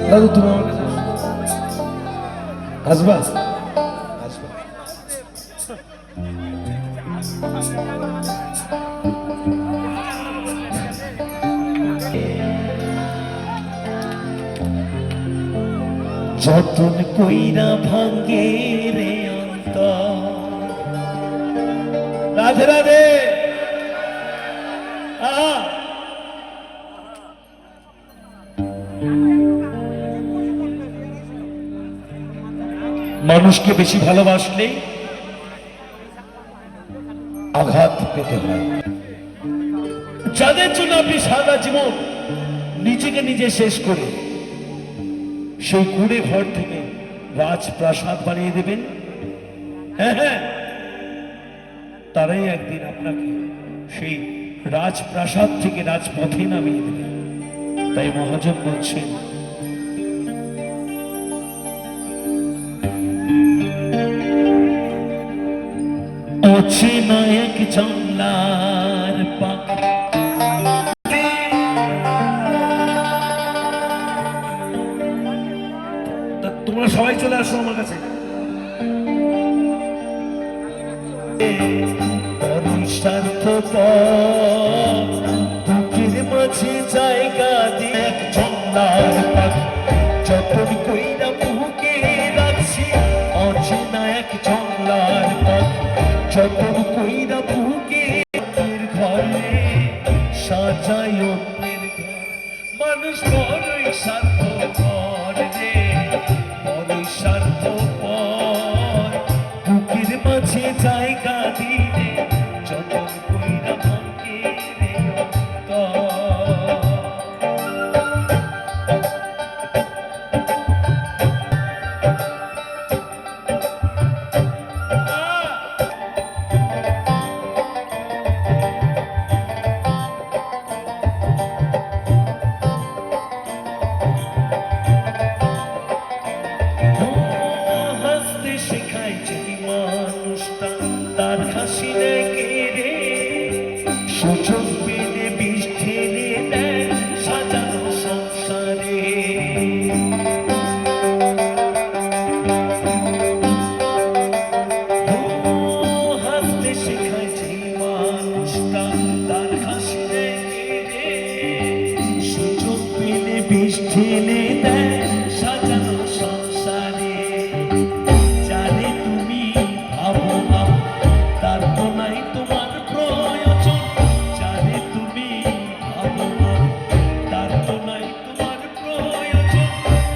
দাদু তুমি আমার কাছে আসবা? যতন কইরা ভাঙ্গে রে অন্তর। রাধে রাধে। মানুষকে বেশি ভালোবাসলে আঘাত পেতে হয়। যাদের জন্য আপনি সারা জীবন নিজেকে নিজে শেষ করে সেই কুড়ে ঘর থেকে রাজপ্রাসাদ বানিয়ে দেবেন, হ্যাঁ হ্যাঁ, তারাই একদিন আপনাকে সেই রাজপ্রাসাদ থেকে রাজপথে নামিয়ে দেবে। তাই মহাজন বলছেন, অচেনা এক জংলার পাখি তোমরা সবাই চলে আসো আমার কাছে। বুকের মাঝে জায়গা দিয়ে এক জংলার পাখি যতন কইরা বুকে রাখছি। অচেনা এক জংলার পাখি যতন কইরা বুকে ঘরে সাজাই অন্যের ঘর। মানুষ বড়ই স্বার্থপর রে, বড়ই স্বার্থপর। বুকের মাঝে জায়গা দিলে যতন কইরা ভাঙ্গে রে অন্তর। তার হাসি লেগে রে সুযোগ পেলে বিষ ঢেলে দেয় সাজানো সংসারে। হাসতে শেখায় যে মানুষটা তার হাসি লেগে রে সুযোগ পেলে বিষ ঢেলে দেয় সাজানো সংসারে। জানে তুমি ভাবো তার তো নাই তোমার প্রয়োজন। জানে তুমি ভাবো তার তো নাই তোমার প্রয়োজন।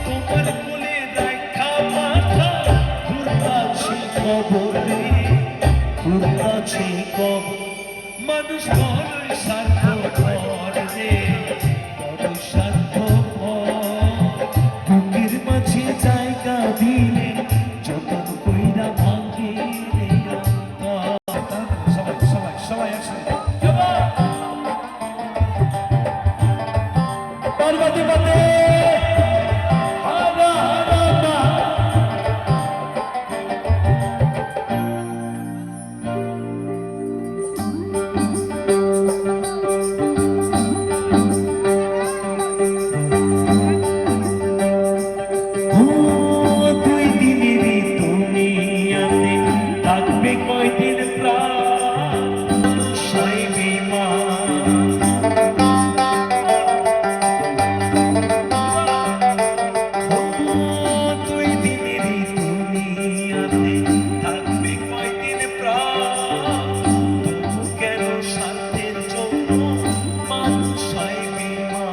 তোমার কোলে দেখা মাথা ঘুরতাছে কবরে, ঘুরতাছে কবর। মানুষ বড়ই স্বার্থপর রে, বড়ই স্বার্থপর। বুকের মাঝে জায়গা দিলে যতন কইরা ভাঙ্গে রে অন্তর। সবাই একসাথে পার্বতী বন্দে হারা হারা মা। দুই দিনেরই দুনিয়াতে থাকবে কয়দিন প্রাণ সইবে মা। দুই দিনেরই দুনিয়াতে থাকবে কয়দিন প্রাণ। তবু কেন স্বার্থের জন্য মানুষ সইবে মা।